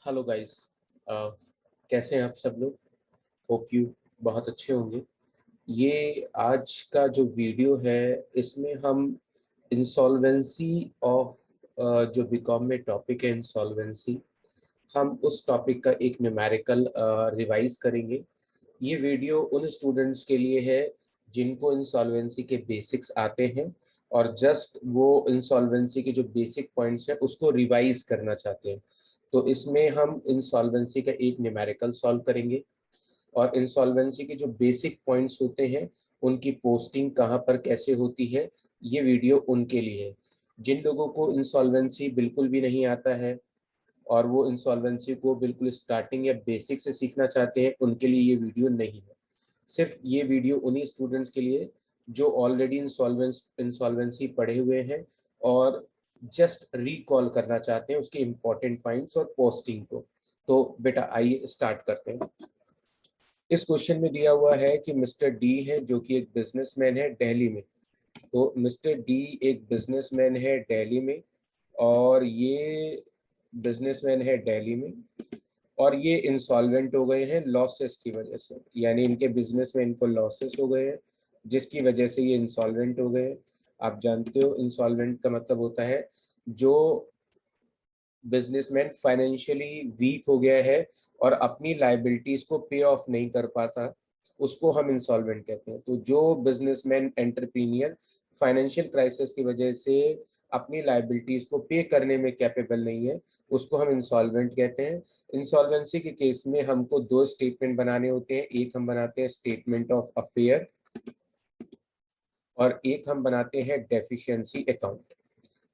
Hello guys. कैसे हैं आप सब लोग? होप यू बहुत अच्छे होंगे। ये आज का जो वीडियो है इसमें हम इंसॉल्वेंसी ऑफ जो बीकॉम में टॉपिक है इंसॉल्वेंसी, हम उस टॉपिक का एक न्यूमेरिकल रिवाइज करेंगे। ये वीडियो उन स्टूडेंट्स के लिए है जिनको इंसॉल्वेंसी के बेसिक्स आते हैं और जस्ट वो इंसॉल्वेंसी के जो बेसिक पॉइंट्स हैं उसको रिवाइज करना चाहते हैं। तो इसमें हम इंसॉल्वेंसी का एक न्यूमेरिकल सॉल्व करेंगे और इंसॉल्वेंसी के जो बेसिक पॉइंट्स होते हैं उनकी पोस्टिंग कहाँ पर कैसे होती है, ये वीडियो उनके लिए है। जिन लोगों को इंसॉल्वेंसी बिल्कुल भी नहीं आता है और वो इंसॉल्वेंसी को बिल्कुल स्टार्टिंग या बेसिक से सीखना चाहते हैं, उनके लिए ये वीडियो नहीं है। सिर्फ ये वीडियो उन्हीं स्टूडेंट्स के लिए जो ऑलरेडी इंसॉल्वेंसी पढ़े हुए हैं और जस्ट रिकॉल करना चाहते हैं उसके इम्पोर्टेंट पॉइंट्स और पोस्टिंग को। तो बेटा आइए स्टार्ट करते हैं। इस क्वेश्चन में दिया हुआ है कि मिस्टर डी है जो कि एक बिजनेसमैन है दिल्ली में। तो मिस्टर डी एक बिजनेसमैन है दिल्ली में और ये बिजनेसमैन है दिल्ली में और ये इंसॉल्वेंट हो गए हैं लॉसेस की वजह से, यानी इनके बिजनेस में इनको लॉसेस हो गए हैं जिसकी वजह से ये इंसॉल्वेंट हो गए हैं। आप जानते हो इंसॉल्वेंट का मतलब होता है जो बिजनेसमैन फाइनेंशियली वीक हो गया है और अपनी लाइबिलिटीज को पे ऑफ नहीं कर पाता, उसको हम इंसॉल्वेंट कहते हैं। तो जो बिजनेसमैन एंटरप्रीनियर फाइनेंशियल क्राइसिस की वजह से अपनी लाइबिलिटीज को पे करने में कैपेबल नहीं है, उसको हम इंसॉल्वेंट कहते हैं। इंसॉल्वेंसी के केस में हमको दो स्टेटमेंट बनाने होते हैं, एक हम बनाते हैं स्टेटमेंट ऑफ अफेयर और एक हम बनाते हैं डेफिशिएंसी अकाउंट।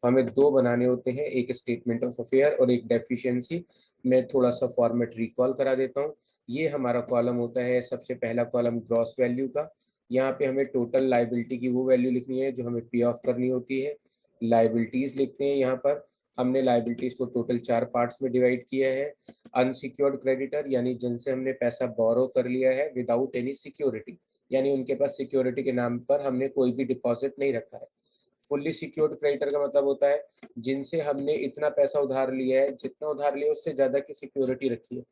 हमें दो बनाने होते हैं, एक स्टेटमेंट ऑफ अफेयर और एक डेफिशिएंसी। मैं थोड़ा सा फॉर्मेट रिकॉल करा देता हूँ। ये हमारा कॉलम होता है, सबसे पहला कॉलम ग्रॉस वैल्यू का। यहाँ पे हमें टोटल लाइबिलिटी की वो वैल्यू लिखनी है जो हमें पे ऑफ करनी होती है। लाइबिलिटीज लिखते हैं, यहाँ पर हमने लाइबिलिटीज को टोटल 4 पार्ट्स में डिवाइड किया है। अनसिक्योर्ड क्रेडिटर यानी जिनसे हमने पैसा बोरो कर लिया है विदाउट एनी सिक्योरिटी, यानी उनके पास सिक्योरिटी के नाम पर हमने कोई भी डिपॉजिट नहीं रखा है। फुल्ली सिक्योर्ड क्रेडिटर का मतलब होता है जिनसे हमने इतना पैसा उधार लिया है, जितना उधार लिया उससे ज्यादा की सिक्योरिटी रखी है।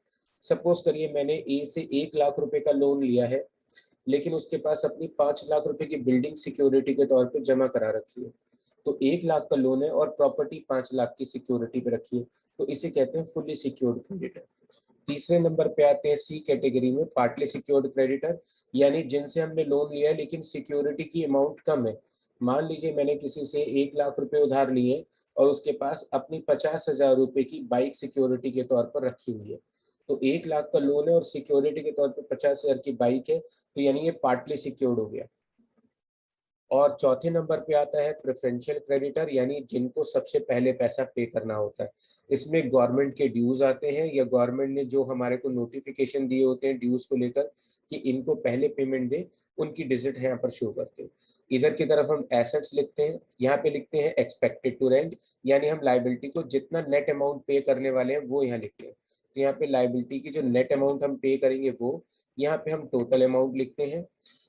सपोज करिए मैंने ए से 1 लाख रुपए का लोन लिया है लेकिन उसके पास अपनी 5 लाख रुपए की बिल्डिंग सिक्योरिटी के तौर पे जमा करा रखी है। तो 1 लाख का लोन है और प्रॉपर्टी 5 लाख की सिक्योरिटी पे रखी है, तो इसे कहते हैं फुल्ली सिक्योर्ड क्रेडिटर। तीसरे नंबर पे आते हैं सी कैटेगरी में पार्टली सिक्योर्ड क्रेडिटर, यानी जिनसे हमने लोन लिया है लेकिन सिक्योरिटी की अमाउंट कम है। मान लीजिए मैंने किसी से 1 लाख रुपए उधार लिए और उसके पास अपनी 50,000 रुपए की बाइक सिक्योरिटी के तौर पर रखी हुई है। तो 1 लाख का लोन है और सिक्योरिटी के तौर पर 50,000 की बाइक है, तो यानी ये पार्टली सिक्योर्ड हो गया। और चौथे नंबर पे आता है प्रेफरेंशियल क्रेडिटर, यानी जिनको सबसे पहले पैसा पे करना होता है। इसमें गवर्नमेंट के ड्यूज आते हैं या गवर्नमेंट ने जो हमारे को नोटिफिकेशन दिए होते हैं ड्यूज को लेकर कि इनको पहले पेमेंट दे, उनकी डिजिट यहाँ पर शो करते हैं। इधर की तरफ हम एसेट्स लिखते हैं, यहाँ पे लिखते हैं एक्सपेक्टेड टू रेंट, यानी हम लाइबिलिटी को जितना नेट अमाउंट पे करने वाले हैं वो यहाँ लिखते हैं। तो यहाँ पे लाइबिलिटी की जो नेट अमाउंट हम पे करेंगे वो यहाँ पे हम टोटल अमाउंट लिखते हैं।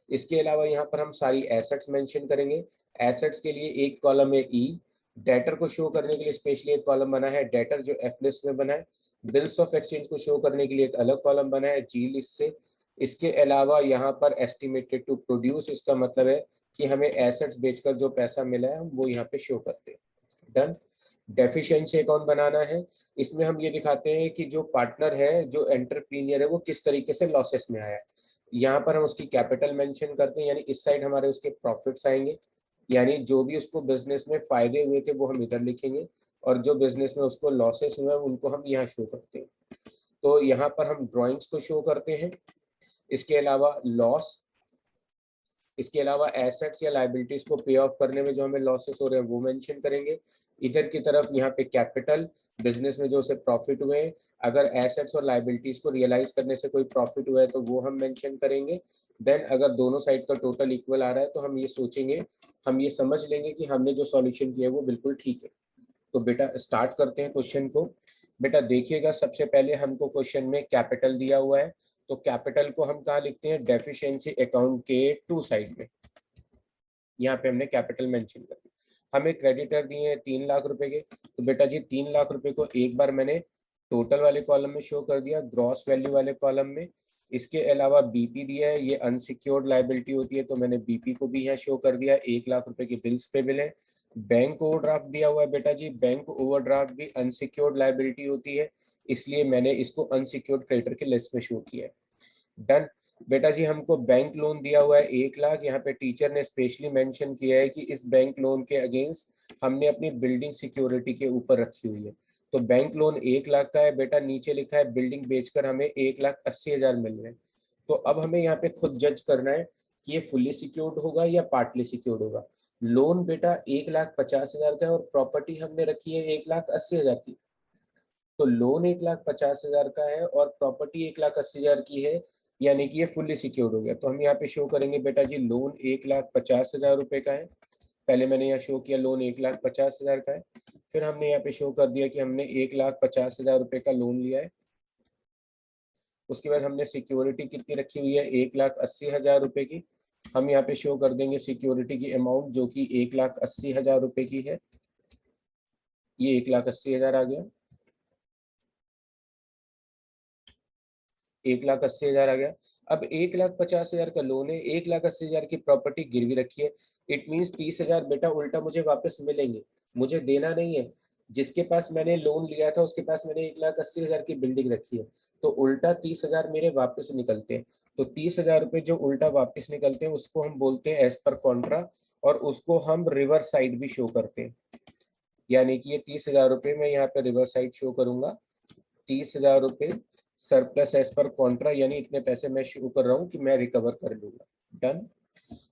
इसके अलावा यहाँ पर हम सारी एसेट्स मेंशन करेंगे। एसेट्स के लिए एक कॉलम है ई, डेटर को शो करने के लिए स्पेशली एक कॉलम बना है डेटर जो एफ लिस्ट में बना है। बिल्स ऑफ एक्सचेंज को शो करने के लिए एक अलग कॉलम बना है जी लिस्ट से। इसके अलावा यहाँ पर एस्टिमेटेड टू प्रोड्यूस, इसका मतलब है कि हमें एसेट्स बेचकर जो पैसा मिला है हम वो यहाँ पे शो करते हैं। डन। डेफिशिएंसी अकाउंट बनाना है, इसमें हम ये दिखाते हैं कि जो पार्टनर है जो एंटरप्रीनियर है वो किस तरीके से लॉसेस में आया है। यहाँ पर हम उसकी कैपिटल मेंशन करते हैं, यानी इस साइड हमारे उसके प्रॉफिट्स आएंगे, यानी जो भी उसको बिजनेस में फायदे हुए थे वो हम इधर लिखेंगे और जो बिजनेस में उसको लॉसेस हुए उनको हम यहाँ शो करते हैं। तो यहाँ पर हम ड्राइंग्स को शो करते हैं। इसके अलावा लॉस, इसके अलावा एसेट्स या लाइबिलिटीज को पे ऑफ करने में जो हमें लॉसेस हो रहे हैं वो मेंशन करेंगे। इधर की तरफ यहाँ पे कैपिटल, बिजनेस में जो उसे प्रॉफिट हुए हैं, अगर एसेट्स और लाइबिलिटीज को रियलाइज करने से कोई प्रॉफिट हुआ है तो वो हम मेंशन करेंगे। देन अगर दोनों साइड का टोटल इक्वल आ रहा है तो हम ये सोचेंगे, हम ये समझ लेंगे कि हमने जो सॉल्यूशन किया है वो बिल्कुल ठीक है। तो बेटा स्टार्ट करते हैं क्वेश्चन को। बेटा देखिएगा सबसे पहले हमको क्वेश्चन में कैपिटल दिया हुआ है, तो कैपिटल को हम कहाँ लिखते हैं, डेफिशिएंसी अकाउंट के टू साइड में। यहाँ पे हमने कैपिटल मेंशन कर दिया। हमें क्रेडिटर दिए हैं 3 लाख रुपए के, तो बेटा जी 3 लाख रुपए को एक बार मैंने टोटल वाले कॉलम में शो कर दिया, ग्रॉस वैल्यू वाले कॉलम में। इसके अलावा बीपी दिया है, ये अनसिक्योर्ड लायबिलिटी होती है, तो मैंने बीपी को भी यहाँ शो कर दिया। 1 लाख रुपए की बिल्स पेबल है। बैंक ओवरड्राफ्ट दिया हुआ है बेटा जी, बैंक ओवरड्राफ्ट भी अनसिक्योर्ड लायबिलिटी होती है, इसलिए मैंने इसको अनसिक्योर्ड क्रेडिटर के लिस्ट में शो किया है। डन। बेटा जी हमको बैंक लोन दिया हुआ है 1 लाख, यहाँ पे टीचर ने स्पेशली मेंशन किया है कि इस बैंक लोन के अगेंस्ट हमने अपनी बिल्डिंग सिक्योरिटी के ऊपर रखी हुई है, तो बैंक लोन 1 लाख का है बेटा। नीचे लिखा है बिल्डिंग बेचकर हमें 1,80,000 मिल रहे हैं। तो अब हमें यहाँ पे खुद जज करना है कि ये फुल्ली सिक्योर्ड होगा या पार्टली सिक्योर्ड होगा। लोन बेटा 1,50,000 का है और प्रॉपर्टी हमने रखी है 1,80,000 की, तो लोन 1,50,000 का है और प्रॉपर्टी 1,80,000 की है, यानी कि ये फुल्ली सिक्योर्ड हो गया। तो हम यहाँ पे शो करेंगे बेटा जी लोन 1,50,000 रुपए का है। पहले मैंने यहाँ शो किया लोन 1,50,000 का है, फिर हमने यहाँ पे शो कर दिया कि हमने 1,50,000 रुपए का लोन लिया है। उसके बाद हमने सिक्योरिटी कितनी रखी हुई है 1,80,000 रुपए की। हम यहाँ पे शो कर देंगे सिक्योरिटी की अमाउंट जो कि 1,80,000 रुपए की है। ये 1,80,000 आ गया, 1,80,000 आ गया। अब 1,50,000 का लोन है, 1,80,000 की प्रॉपर्टी गिरवी रखी है। इट मीन्स 30,000 बेटा उल्टा मुझे वापस मिलेंगे, मुझे देना नहीं है। जिसके पास मैंने लोन लिया था उसके पास मैंने 1,80,000 की बिल्डिंग रखी है, तो उल्टा 30,000 मेरे वापस निकलते हैं। तो 30,000 रुपए जो उल्टा वापस निकलते हैं उसको हम बोलते हैं एज पर कॉन्ट्रा, और उसको हम रिवर्स साइड भी शो करते हैं। यानी कि ये 30,000 रुपए मैं यहाँ पे रिवर्स साइड शो करूंगा, 30,000 रुपए सरप्लस एज पर कॉन्ट्रा, यानी इतने पैसे मैं शो कर रहा हूँ कि मैं रिकवर कर लूंगा। डन।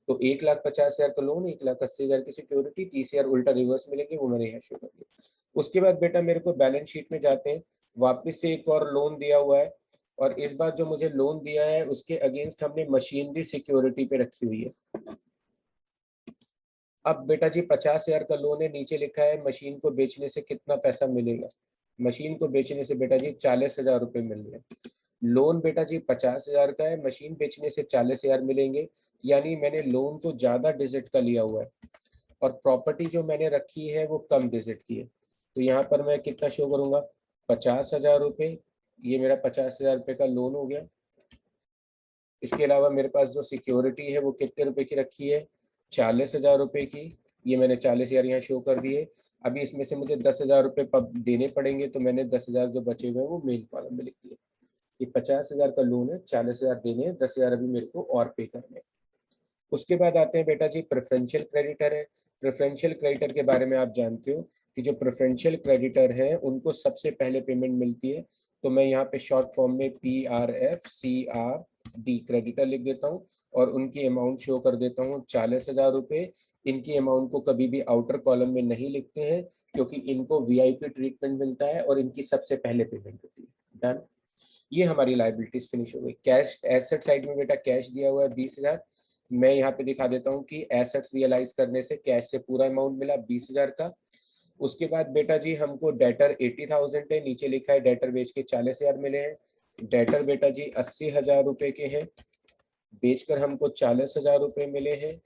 तो 1,50,000 का लोन, 1,80,000 की सिक्योरिटी, 30,000 उल्टा रिवर्स मिलेंगे, वो मैंने यहाँ शो कर दिया। उसके बाद बेटा मेरे को बैलेंस शीट में जाते हैं, वापिस से एक और लोन दिया हुआ है, और इस बार जो मुझे लोन दिया है उसके अगेंस्ट हमने मशीनरी सिक्योरिटी पे रखी हुई है। अब बेटा जी 50,000 का लोन है, नीचे लिखा है मशीन को बेचने से कितना पैसा मिलेगा। मशीन को बेचने से बेटा जी 40,000 रुपए मिल रहे हैं। लोन बेटा जी 50,000 का है, मशीन बेचने से 40,000 मिलेंगे, यानी मैंने लोन तो ज्यादा डिजिट का लिया हुआ है और प्रॉपर्टी जो मैंने रखी है वो कम डिजिट की है। तो यहाँ पर मैं कितना शो करूंगा 50,000 रुपए, ये मेरा 50,000 रुपए का लोन हो गया। इसके अलावा मेरे पास जो सिक्योरिटी है वो कितने रुपए की रखी है 40,000 रुपए की, ये मैंने 40,000 यहाँ शो कर दिए। अभी इसमें से मुझे 10,000 रुपए देने पड़ेंगे, तो मैंने 10,000 जो बचे हुए हैं वो मेन कॉलम में लिख दिए। ये 50,000 का लोन है, 40,000 देने हैं, 10,000 अभी मेरे को और पे करने हैं। उसके बाद आते हैं बेटा जी प्रेफरेंशियल क्रेडिटर है। प्रेफरेंशियल क्रेडिटर के बारे में आप जानते हो कि जो प्रेफरेंशियल क्रेडिटर है उनको सबसे पहले पेमेंट मिलती है, तो मैं यहाँ पे शॉर्ट फॉर्म में PRFCRD क्रेडिटर लिख देता हूँ और उनकी अमाउंट शो कर देता हूँ 40,000 रुपए। इनकी अमाउंट को कभी भी आउटर कॉलम में नहीं लिखते हैं क्योंकि इनको VIP ट्रीटमेंट मिलता है और इनकी सबसे पहले पेमेंट होती है। डन। ये हमारी लाइबिलिटीज फिनिश हो गई। कैश एसेट साइड में बेटा कैश दिया हुआ है 20,000। मैं यहाँ पे दिखा देता हूँ कि एसेट्स रियलाइज करने से कैश से पूरा अमाउंट मिला 20,000 का। उसके बाद बेटा जी हमको डेटर 80,000 है, नीचे लिखा है डेटर बेच के 40,000 मिले हैं। डेटर बेटा जी 80,000 रुपए के हैं, बेचकर हमको 40,000 रुपए मिले हैं।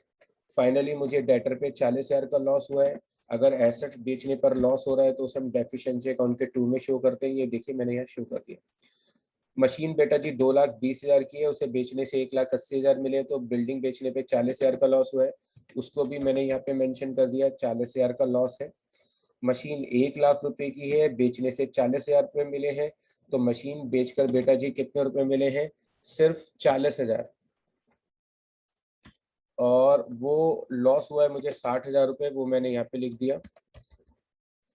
फाइनली मुझे डेटर पे 40,000 का लॉस हुआ है। अगर एसेट्स बेचने पर लॉस हो रहा है तो उसे हम डेफिशिएंसी अकाउंट के 2 में शो करते हैं। ये देखिए मैंने यहाँ शो कर दिया। मशीन बेटा जी 2,20,000 की है, उसे बेचने से 1,80,000 मिले, तो बिल्डिंग बेचने पे 40,000 का लॉस हुआ है, उसको भी मैंने यहाँ पे मेंशन कर दिया 40,000 का लॉस है। मशीन 1,00,000 रुपए की है, बेचने से 40,000 रुपए मिले हैं, तो मशीन बेचकर बेटा जी कितने रुपए मिले हैं सिर्फ 40,000, और वो लॉस हुआ है मुझे 60,000 रुपए, वो मैंने यहाँ पे लिख दिया।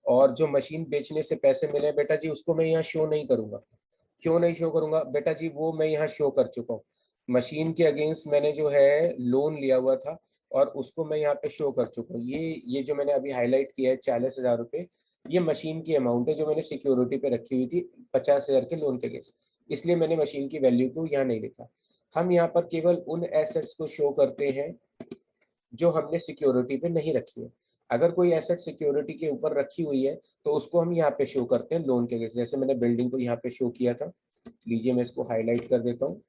और जो मशीन बेचने से पैसे मिले बेटा जी उसको मैं यहाँ शो नहीं करूंगा। क्यों नहीं शो करूंगा बेटा जी, वो मैं यहाँ शो कर चुका हूँ। मशीन के अगेंस्ट मैंने जो है लोन लिया हुआ था और उसको मैं यहाँ पे शो कर चुका हूँ। ये जो मैंने अभी हाईलाइट किया है 40,000 रुपए, ये मशीन की अमाउंट है जो मैंने सिक्योरिटी पे रखी हुई थी 50,000 के लोन के अगेंस्ट, इसलिए मैंने मशीन की वैल्यू को यहाँ नहीं लिखा। हम यहाँ पर केवल उन एसेट्स को शो करते हैं जो हमने सिक्योरिटी पे नहीं रखी है। अगर कोई एसेट सिक्योरिटी के ऊपर रखी हुई है तो उसको हम यहाँ पे शो करते हैं लोन के अगेंस्ट। जैसे मैंने बिल्डिंग को यहाँ पे शो किया था, लीजिए मैं इसको हाईलाइट कर देता हूँ,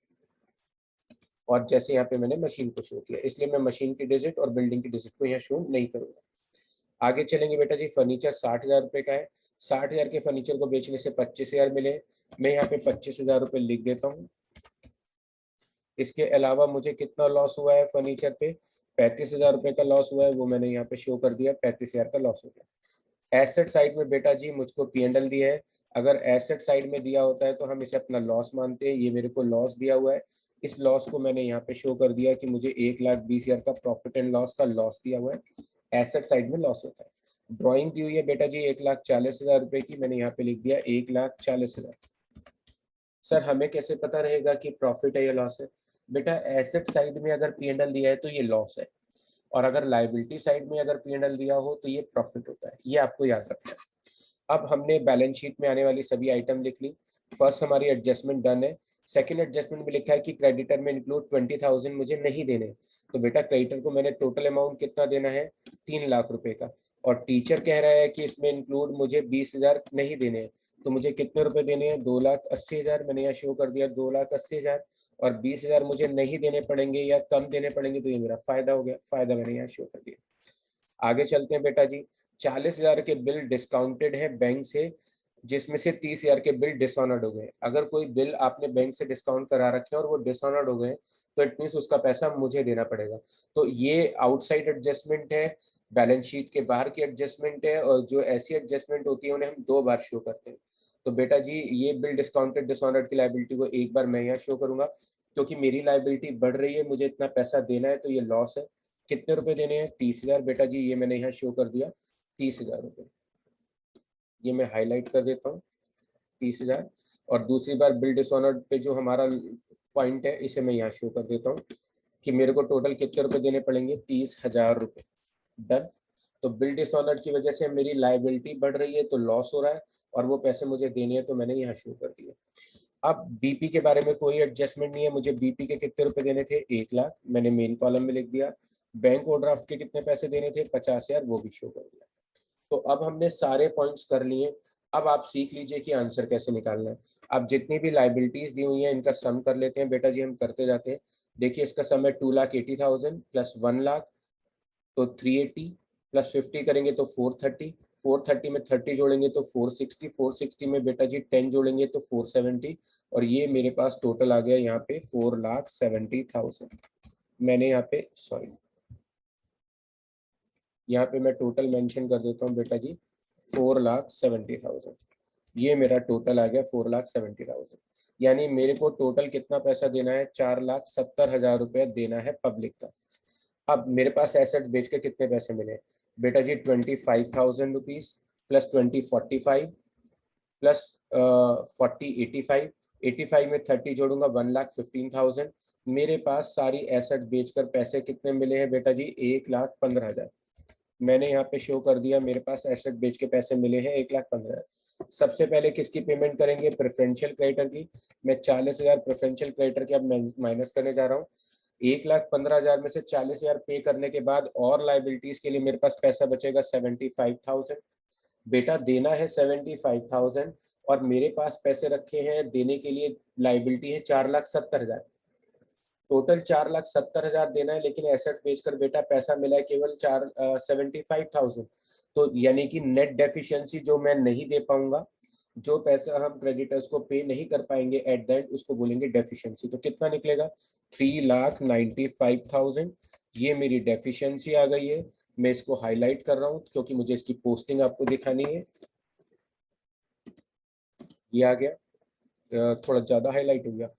और जैसे यहाँ पे मैंने मशीन को शो किया, इसलिए मैं मशीन की डिजिट और बिल्डिंग की डिजिट को यहाँ शो नहीं करूंगा। आगे चलेंगे बेटा जी, फर्नीचर 60,000 रुपए का है। 60,000 के फर्नीचर को बेचने से 25,000 मिले, मैं यहाँ पे 25,000 रुपये लिख देता हूँ। इसके अलावा मुझे कितना लॉस हुआ है फर्नीचर पे, 35,000 रुपये का लॉस हुआ है, वो मैंने यहाँ पे शो कर दिया, 35,000 का लॉस हो गया। एसेट साइड में बेटा जी मुझको P&L दिया है, अगर एसेट साइड में दिया होता है तो हम इसे अपना लॉस मानते हैं, ये मेरे को लॉस दिया हुआ है, इस लॉस को मैंने यहाँ पे शो कर दिया कि मुझे 1,20,000 का प्रॉफिट एंड लॉस का लॉस दिया हुआ है, एसेट साइड में लॉस होता है। ड्राइंग दी हुई है बेटा जी 1,40,000 रुपए की, मैंने यहाँ पे लिख दिया 1,40,000। सर हमें कैसे पता रहेगा कि प्रॉफिट है या लॉस है? बेटा एसेट साइड में अगर P&L दिया है तो ये लॉस है, और अगर लाइबिलिटी साइड में अगर P&L दिया हो तो ये प्रॉफिट होता है, ये आपको याद रखना है। अब हमने बैलेंस शीट में आने वाली सभी आइटम लिख ली। फर्स्ट हमारी एडजस्टमेंट डन है। सेकंड एडजस्टमेंट में लिखा है कि क्रेडिटर में इंक्लूड 20,000 मुझे नहीं देने, तो बेटा क्रेडिटर को मैंने टोटल अमाउंट कितना देना है, 3,00,000 रुपए का, और टीचर कह रहा है कि इसमें इंक्लूड मुझे 20,000 नहीं देने हैं, तो मुझे कितने रुपए देने हैं, 2,80,000, मैंने यहाँ शो कर दिया 2,80,000, और 20,000 मुझे नहीं देने पड़ेंगे या कम देने पड़ेंगे, तो ये मेरा फायदा हो गया, फायदा मैंने यहाँ शो कर दिया। आगे चलते हैं बेटा जी। 40,000 के बिल डिस्काउंटेड है बैंक से, जिसमें से 30,000 के बिल डिसऑनर्ड हो गए। अगर कोई बिल आपने बैंक से डिस्काउंट करा रखे और वो डिसऑनर्ड हो गए तो इट मीन्स उसका पैसा मुझे देना पड़ेगा। तो ये आउटसाइड एडजस्टमेंट है, बैलेंस शीट के बाहर की एडजस्टमेंट है, और जो ऐसी एडजस्टमेंट होती है उन्हें हम 2 बार शो करते हैं। तो बेटा जी ये बिल डिस्काउंटेड डिसऑनर्ड की लाइबिलिटी को एक बार मैं यहाँ शो करूंगा, क्योंकि मेरी लाइबिलिटी बढ़ रही है, मुझे इतना पैसा देना है, तो ये लॉस है। कितने रुपए देने हैं, 30,000। बेटा जी ये मैंने यहाँ शो कर दिया 30,000 रुपये, ये मैं हाईलाइट कर देता हूँ 30,000। और दूसरी बार बिल डिसऑनर्ड पे जो हमारा पॉइंट है इसे मैं यहाँ शो कर देता हूँ कि मेरे को टोटल कितने रुपए देने पड़ेंगे, 30,000 रुपये। डन। तो बिल डिसऑनर्ड की वजह से मेरी लाइबिलिटी बढ़ रही है तो लॉस हो रहा है, और वो पैसे मुझे देने हैं, तो मैंने यहाँ शो कर दिया। अब बीपी के बारे में कोई एडजस्टमेंट नहीं है, मुझे बीपी के कितने रुपए देने थे, 1,00,000, मैंने मेन कॉलम में लिख दिया। बैंक ओवरड्राफ्ट के कितने पैसे देने थे, 50,000, वो भी शो कर दिया। तो अब हमने सारे पॉइंट्स कर लिए। अब आप सीख लीजिए कि आंसर कैसे निकालना है। अब जितनी भी लाइबिलिटीज दी हुई हैं इनका सम कर लेते हैं बेटा जी, हम करते जाते हैं। देखिए इसका सम है 2,80,000 प्लस 1,00,000, तो 380, प्लस 50 करेंगे तो 430, 430 में 30 जोड़ेंगे तो 460, 460 में बेटा जी 10 जोड़ेंगे तो 470, और ये मेरे पास टोटल आ गया यहाँ पे 4,70,000। मैंने यहाँ पे सॉरी, यहाँ पे मैं टोटल मेंशन कर देता हूँ बेटा जी 4,70,000। ये मेरा टोटल आ गया 4,70,000, यानी मेरे को टोटल कितना पैसा देना है, 4,70,000 रुपया देना है पब्लिक का। अब मेरे पास एसेट बेच के कितने पैसे मिले बेटा जी, 25,000 रुपीज प्लस 20,45 प्लस 40,85, 85 में 30 जोड़ूंगा 1,15,000। मेरे पास सारी एसेट बेचकर पैसे कितने मिले हैं बेटा जी, 1,15,000। मैंने यहाँ पे शो कर दिया मेरे पास एसेट बेच के पैसे मिले हैं 1,15,000। सबसे पहले किसकी पेमेंट करेंगे, प्रेफरेंशियल क्रेडिटर की। मैं 40,000 प्रेफरेंशियल क्रेडिटर के अब माइनस करने जा रहा हूँ। 1,15,000 में से 40,000 पे करने के बाद और लाइबिलिटीज के लिए मेरे पास पैसा बचेगा 75,000। बेटा देना है 75,000, और मेरे पास पैसे रखे हैं देने के लिए, लाइबिलिटी है 4,70,000। टोटल 4,70,000 देना है, लेकिन एसेट्स बेचकर बेटा पैसा मिला है केवल 75,000। तो यानी कि नेट डेफिशिएंसी जो मैं नहीं दे पाऊंगा, जो पैसा हम क्रेडिटर्स को पे नहीं कर पाएंगे एट द एंड, उसको बोलेंगे डेफिशिएंसी। तो कितना निकलेगा, 3,95,000। ये मेरी डेफिशिएंसी आ गई है। मैं इसको हाईलाइट कर रहा हूँ क्योंकि मुझे इसकी पोस्टिंग आपको दिखानी है। ये आ गया, थोड़ा ज्यादा हाईलाइट हो गया,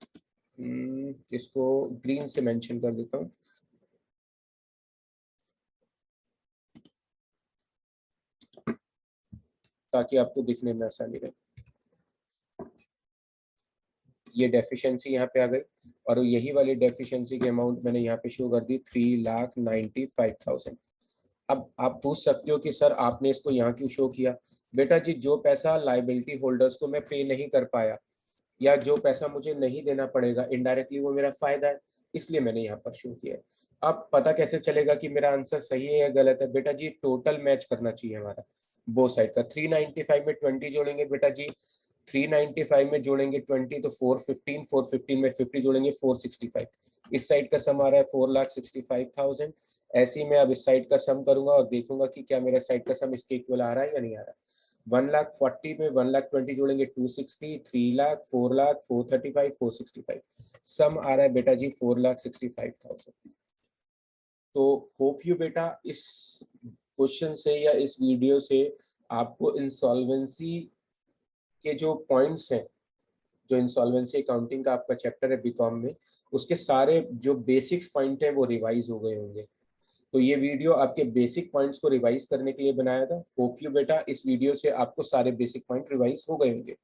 इसको ग्रीन से मेंशन कर देता हूँ। ताकि आपको दिखने में आसानी रहे। ये डेफिशिएंसी यहाँ पे आ गई, और यही वाली डेफिशिएंसी की अमाउंट मैंने यहाँ पे शो कर दी 3,95,000। अब आप पूछ सकते हो कि सर आपने इसको यहाँ क्यों शो किया। बेटा जी जो पैसा लाइबिलिटी होल्डर्स को मैं पे नहीं कर पाया, या जो पैसा मुझे नहीं देना पड़ेगा इनडायरेक्टली, वो मेरा फायदा है, इसलिए मैंने यहाँ पर शो किया है। अब पता कैसे चलेगा कि मेरा आंसर सही है या गलत है, बेटा जी टोटल मैच करना चाहिए हमारा बोथ साइड का। 395 में 20 जोड़ेंगे बेटा जी, 395 में जोड़ेंगे 20 तो 415, 415 में 50 जोड़ेंगे 465। इस साइड का सम आ रहा है 4,65,000। ऐसे ही मैं अब इस साइड का सम करूंगा और देखूंगा कि क्या मेरा साइड का सम इसके इक्वल आ रहा है या नहीं आ रहा। 1,40,000 में 1,20,000 जोड़ेंगे 260, 3,00,000, 4,00,000, 435, 465। सम आ रहा है बेटा जी 4,65,000। तो होप यू बेटा इस क्वेश्चन से या इस वीडियो से आपको इंसॉल्वेंसी के जो पॉइंट्स हैं, जो इंसॉल्वेंसी अकाउंटिंग का आपका चैप्टर है बीकॉम में, उसके सारे जो बेसिक्स पॉइंट है वो रिवाइज हो गए होंगे। तो ये वीडियो आपके बेसिक पॉइंट्स को रिवाइज करने के लिए बनाया था। होप यू बेटा इस वीडियो से आपको सारे बेसिक पॉइंट रिवाइज हो गए होंगे।